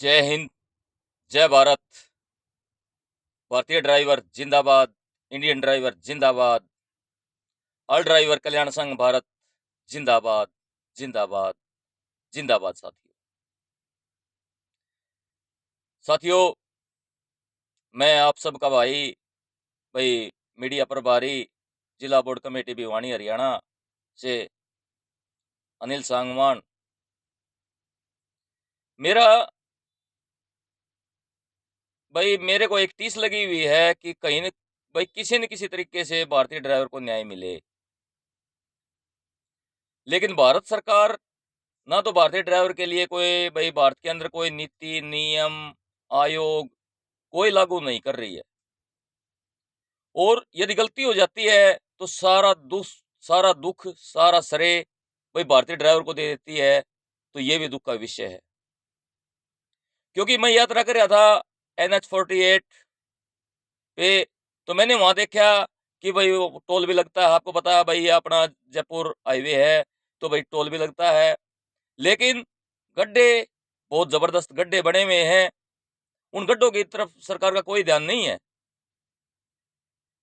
जय हिंद, जय भारत। भारतीय ड्राइवर जिंदाबाद, इंडियन ड्राइवर जिंदाबाद, ऑल ड्राइवर कल्याण संघ भारत जिंदाबाद, जिंदाबाद, जिंदाबाद। साथियों, मैं आप सबका भाई भाई मीडिया प्रभारी, जिला बोर्ड कमेटी भिवानी हरियाणा से अनिल सांगवान। मेरे को एक टीस लगी हुई है कि कहीं न किसी न किसी तरीके से भारतीय ड्राइवर को न्याय मिले। लेकिन भारत सरकार ना तो भारतीय ड्राइवर के लिए कोई भारत के अंदर कोई नीति, नियम, आयोग कोई लागू नहीं कर रही है। और यदि गलती हो जाती है तो सारा दुख, सारा श्रेय भारतीय ड्राइवर को दे देती है। तो ये भी दुख का विषय है, क्योंकि मैं यात्रा कर रहा था NH-48 पे, तो मैंने वहां देखा कि वो टोल भी लगता है। आपको पता है ये अपना जयपुर हाईवे है, तो टोल भी लगता है। लेकिन गड्ढे, बहुत जबरदस्त गड्ढे बने हुए हैं। उन गड्ढों की तरफ सरकार का कोई ध्यान नहीं है।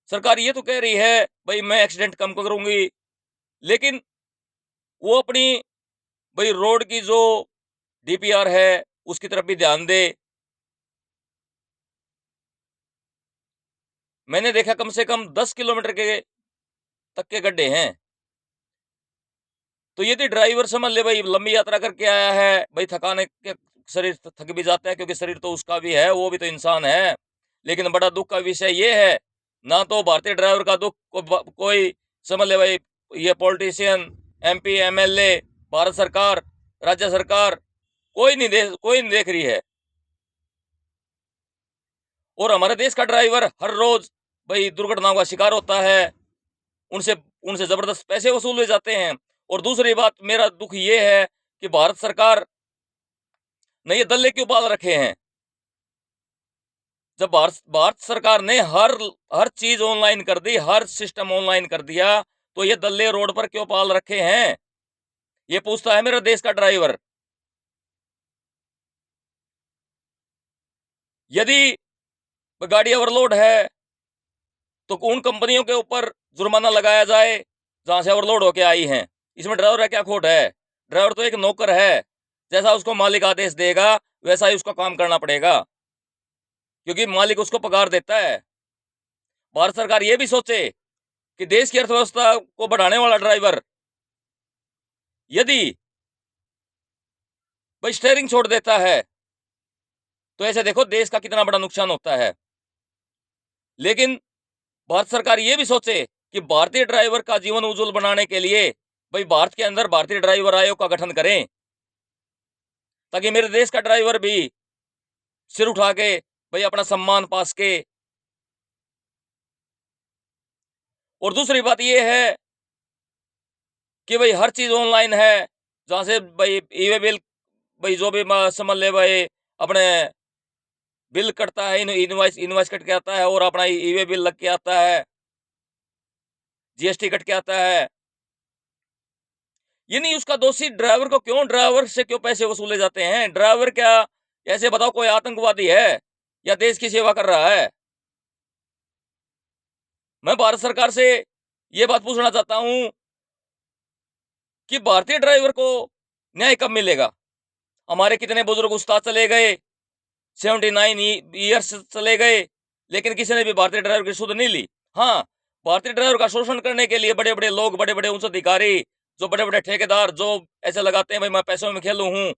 सरकार ये तो कह रही है मैं एक्सीडेंट कम करूंगी, लेकिन वो अपनी रोड की जो DPR है उसकी तरफ भी ध्यान दे। मैंने देखा कम से कम 10 किलोमीटर के तक के गड्ढे हैं। तो यदि ड्राइवर समझ ले लंबी यात्रा करके आया है, थकाने के शरीर थक भी जाता है, क्योंकि शरीर तो उसका भी है, वो भी तो इंसान है। लेकिन बड़ा दुख का विषय ये है, ना तो भारतीय ड्राइवर का दुख कोई समझ ले ये पॉलिटिशियन, MP, MLA, भारत सरकार, राज्य सरकार कोई नहीं देख रही है। और हमारे देश का ड्राइवर हर रोज दुर्घटनाओं का शिकार होता है। उनसे जबरदस्त पैसे वसूले जाते हैं। और दूसरी बात, मेरा दुख ये है कि भारत सरकार ने ये दल्ले क्यों पाल रखे हैं। जब भारत सरकार ने हर चीज ऑनलाइन कर दी, हर सिस्टम ऑनलाइन कर दिया, तो ये दल्ले रोड पर क्यों पाल रखे हैं, ये पूछता है मेरे देश का ड्राइवर। यदि गाड़ी ओवरलोड है तो उन कंपनियों के ऊपर जुर्माना लगाया जाए जहां से ओवरलोड होके आई हैं। इसमें ड्राइवर का क्या खोट है? ड्राइवर तो एक नौकर है, जैसा उसको मालिक आदेश देगा वैसा ही उसका काम करना पड़ेगा, क्योंकि मालिक उसको पगार देता है। भारत सरकार ये भी सोचे कि देश की अर्थव्यवस्था को बढ़ाने वाला ड्राइवर यदि स्टीयरिंग छोड़ देता है तो ऐसे देखो देश का कितना बड़ा नुकसान होता है। लेकिन भारत सरकार ये भी सोचे कि भारतीय ड्राइवर का जीवन उज्जवल बनाने के लिए भारत के अंदर भारतीय ड्राइवर आयोग का गठन करें, ताकि मेरे देश का ड्राइवर भी सिर उठा के अपना सम्मान पास के। और दूसरी बात ये है कि हर चीज ऑनलाइन है, जहां से ई-वे बिल जो भी समझ ले अपने बिल कटता है, इनवॉइस कट के आता है, और अपना ई-वे बिल लग के आता है, GST कट के आता है। ये नहीं उसका दोषी ड्राइवर को ड्राइवर से क्यों पैसे वसूले जाते हैं? ड्राइवर क्या ऐसे बताओ कोई आतंकवादी है या देश की सेवा कर रहा है? मैं भारत सरकार से ये बात पूछना चाहता हूं कि भारतीय ड्राइवर को न्याय कब मिलेगा? हमारे कितने बुजुर्ग उस्ताद चले गए, 79 ईयर्स चले गए, लेकिन किसी ने भी भारतीय ड्राइवर की सुध नहीं ली। हाँ, भारतीय ड्राइवर का शोषण करने के लिए बड़े बड़े लोग, बड़े बड़े उच्च अधिकारी, जो बड़े बड़े ठेकेदार जो ऐसे लगाते हैं मैं पैसों में खेलू हूं,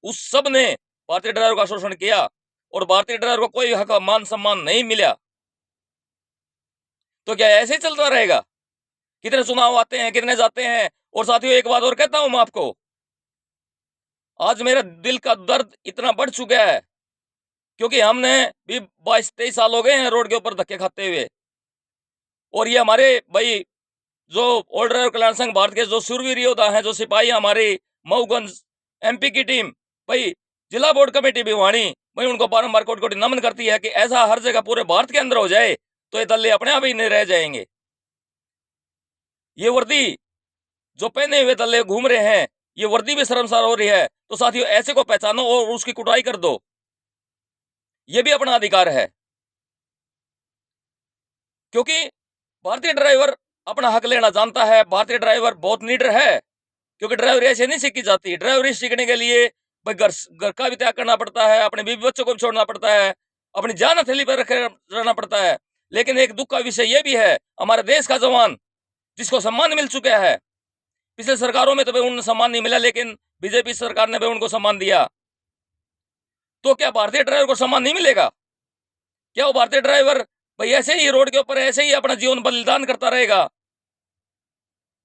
उस सब ने भारतीय ड्राइवर का शोषण किया और भारतीय ड्राइवर को कोई हक, मान सम्मान नहीं मिला। तो क्या ऐसे ही चलता रहेगा? कितने चुनाव आते हैं, कितने जाते हैं। और साथियों, एक बात और कहता हूं मैं आपको, आज मेरा दिल का दर्द इतना बढ़ चुका है, क्योंकि हमने भी 22-23 साल हो गए हैं रोड के ऊपर धक्के खाते हुए। और ये हमारे जो ऑल ड्राइवर कल्याण संघ भारत के जो शूरवीर योद्धा हैं, जो सिपाही हमारी मऊगंज MP की टीम, जिला बोर्ड कमेटी भिवानी, उनको बारंबार कोटि कोटि नमन करती है कि ऐसा हर जगह पूरे भारत के अंदर हो जाए तो ये दल्ले अपने आप ही नहीं रह जाएंगे। ये वर्दी जो पहने हुए दल्ले घूम रहे हैं, ये वर्दी भी शर्मसार हो रही है। तो साथियों, ऐसे को पहचानो और उसकी कुटाई कर दो। ये भी अपना अधिकार है, क्योंकि भारतीय ड्राइवर अपना हक लेना जानता है। भारतीय ड्राइवर बहुत नीडर है, क्योंकि ड्राइवरी ऐसे नहीं सीखी जाती। ड्राइवरी सीखने के लिए भाई घर का भी त्याग करना पड़ता है, अपने बीवी बच्चों को भी छोड़ना पड़ता है, अपनी जान हथेली पर रखे रहना पड़ता है। लेकिन एक दुख का विषय यह भी है, हमारे देश का जवान जिसको सम्मान मिल चुका है, पिछले सरकारों में तो भाई उन्हें सम्मान नहीं मिला, लेकिन बीजेपी सरकार ने भाई उनको सम्मान दिया, तो क्या भारतीय ड्राइवर को सम्मान नहीं मिलेगा? क्या वो भारतीय ड्राइवर भाई ऐसे ही रोड के ऊपर ऐसे ही अपना जीवन बलिदान करता रहेगा?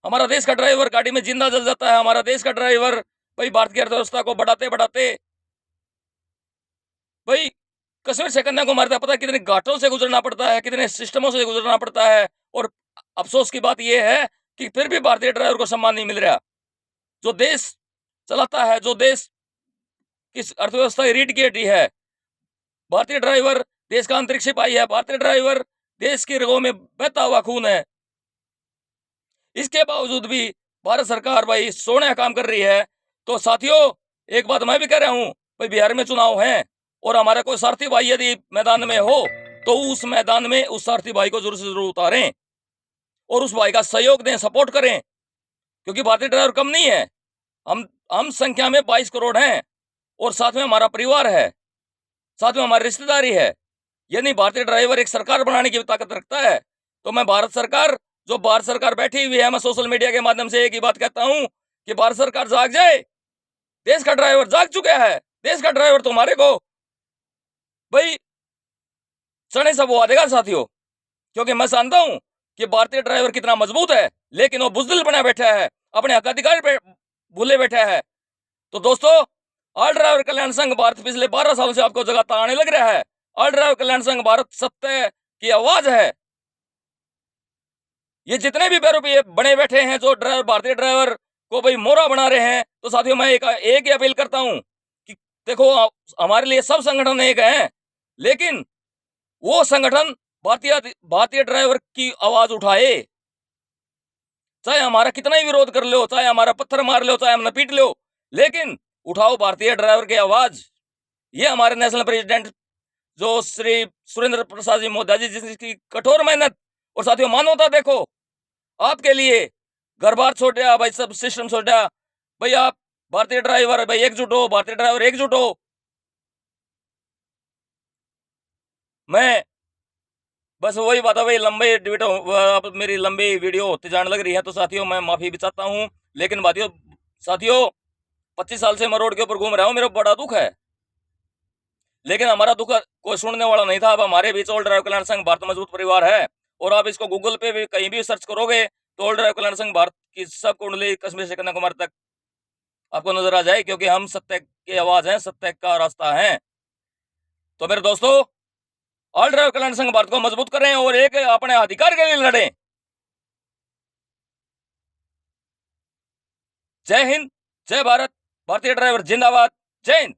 हमारा देश का ड्राइवर गाड़ी में जिंदा जल जाता है। हमारा देश का ड्राइवर भाई भारत की अर्थव्यवस्था को बढ़ाते बढ़ाते भाई कश्मीर से कन्याकुमारी तक पता है कितने घाटों से गुजरना पड़ता है, कितने सिस्टमों से गुजरना पड़ता है। और अफसोस की बात यह है कि फिर भी भारतीय ड्राइवर को सम्मान नहीं मिल रहा। जो देश चलाता है, जो देश की अर्थव्यवस्था की रीढ़ की हड्डी है, भारतीय ड्राइवर देश का अंतरिक्ष सिपाही है, भारतीय ड्राइवर देश की रगों में बहता हुआ खून है। इसके बावजूद भी भारत सरकार भाई सोने का काम कर रही है। तो साथियों, एक बात मैं भी कह रहा हूं, भाई बिहार में चुनाव है और हमारा कोई सारथी भाई यदि मैदान में हो तो उस मैदान में उस सारथी भाई को जरूर से जरूर उतारें और उस भाई का सहयोग दें, सपोर्ट करें, क्योंकि भारतीय ड्राइवर कम नहीं है। हम संख्या में 22 करोड़ हैं और साथ में हमारा परिवार है, साथ में हमारी रिश्तेदारी है। यदि भारतीय ड्राइवर एक सरकार बनाने की ताकत रखता है तो मैं भारत सरकार बैठी हुई है, मैं सोशल मीडिया के माध्यम से एक ही बात कहता हूं कि भारत सरकार जाग जाए। देश का ड्राइवर जाग चुका है। देश का ड्राइवर तुम्हारे को भाई चने सब वो देगा साथियों, क्योंकि मैं जानता हूं कि भारतीय ड्राइवर कितना मजबूत है, लेकिन वो बुजदिल बना बैठा है, अपने हक अधिकार पे भूले बैठा है। तो दोस्तों, ऑल ड्राइवर कल्याण संघ भारत पिछले 12 सालों से आपको जगाता आने लग रहा है। ऑल ड्राइवर कल्याण संघ भारत सत्य की आवाज है। ये जितने भी बेरोपी बने बैठे हैं जो ड्राइवर भारतीय ड्राइवर को भाई मोरा बना रहे हैं, तो साथियों मैं एक ही अपील करता हूं कि देखो, हमारे लिए सब संगठन एक हैं, लेकिन वो संगठन भारतीय ड्राइवर की आवाज उठाए। चाहे हमारा कितना ही विरोध कर लो, चाहे हमारा पत्थर मार लो, चाहे हम पीट लो, लेकिन उठाओ भारतीय ड्राइवर की आवाज। ये हमारे नेशनल प्रेसिडेंट जो श्री सुरेंद्र प्रसाद जी मोदी जी, जिसकी कठोर मेहनत और साथियों मानवता देखो, आपके लिए घर बार छोड़ दिया भाई, सब सिस्टम छोड़ दिया भाई। आप भारतीय ड्राइवर भाई एकजुट हो, भारतीय ड्राइवर एकजुट हो। मैं बस वही बात है भाई, मेरी लंबी वीडियो होती जाने लग रही है, तो साथियों मैं माफी भी चाहता हूँ। लेकिन साथियों 25 साल से मैं रोड के ऊपर घूम रहा हूँ, मेरा बड़ा दुख है, लेकिन हमारा दुख कोई सुनने वाला नहीं था। अब हमारे बीच ऑल ड्राइवर कल्याण संघ भारत मजबूत परिवार है, और आप इसको गूगल पे भी कहीं भी सर्च करोगे तो ऑल ड्राइवर कल्याण संघ भारत की सब कुंडली कश्मीर से कन्याकुमारी तक आपको नजर आ जाए, क्योंकि हम सत्य की आवाज हैं, सत्य का रास्ता है। तो मेरे दोस्तों, ऑल ड्राइवर कल्याण संघ भारत को मजबूत करें और एक अपने अधिकार के लिए लड़ें। जय हिंद, जय भारत, भारतीय ड्राइवर जिंदाबाद, जय हिंद।